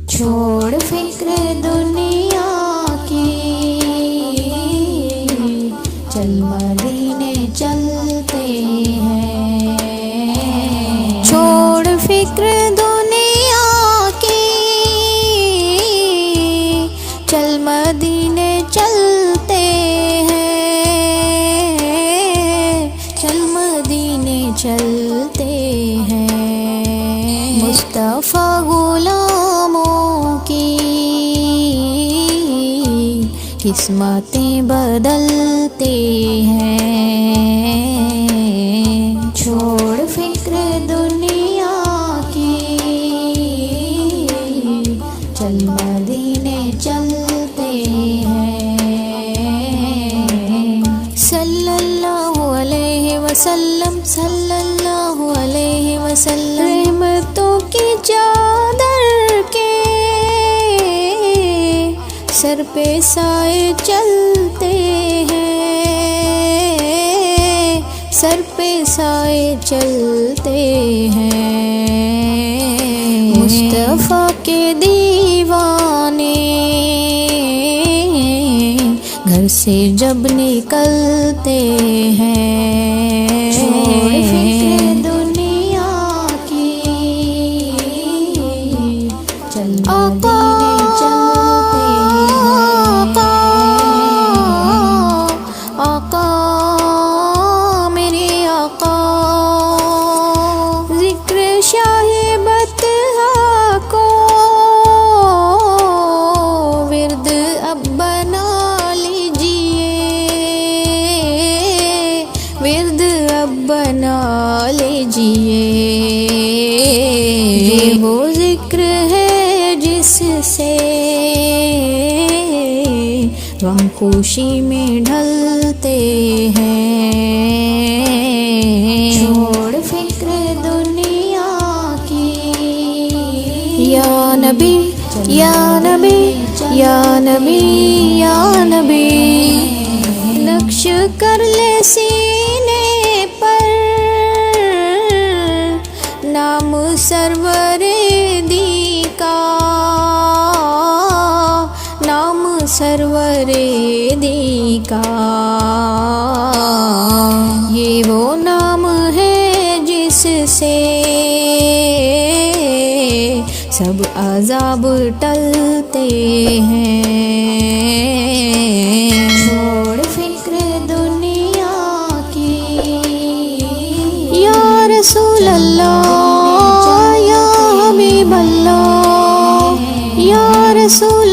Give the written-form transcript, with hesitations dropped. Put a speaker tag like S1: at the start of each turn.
S1: چھوڑ فکر دنیا کی، چل مدینے چلتے ہیں۔
S2: چھوڑ فکر دنیا کی، چل مدینے چلتے ہیں، چل مدینے چلتے ہیں۔ مصطفیٰ غلاموں کی قسمتیں بدلتے ہیں۔
S1: چھوڑ فکر دنیا کی، چل مدینے چلتے ہیں۔
S2: صلی اللہ علیہ وسلم، صلی اللہ علیہ وسلم، رحمتوں کی چادر کے سر پہ سائے چلتے ہیں، سر پہ سائے چلتے ہیں۔ مصطفیٰ کے دیوانے گھر سے جب نکلتے ہیں۔
S1: چھوڑ فکر دنیا کی، چل مدینے چلتے
S2: آقا، آقا میرے آقا، ذکر شاہ بطحا کو ورد اب بنا لیجئے، ورد اب بنا لیجئے۔ یہ وہ ذکر ہے جس سے غم خوشی میں ڈھلتے ہیں۔
S1: چھوڑ فکر دنیا کی،
S2: یا نبی یا نبی یا نبی یا نبی، نقش کر لے سینے پر نام سرور دی کا، نام سرور دی کا۔ یہ وہ نام ہے جس سے سب عذاب ٹلتے ہیں۔
S1: چھوڑ فکر دنیا کی،
S2: یا رسول اللہ، یا حبیب اللہ، یا رسول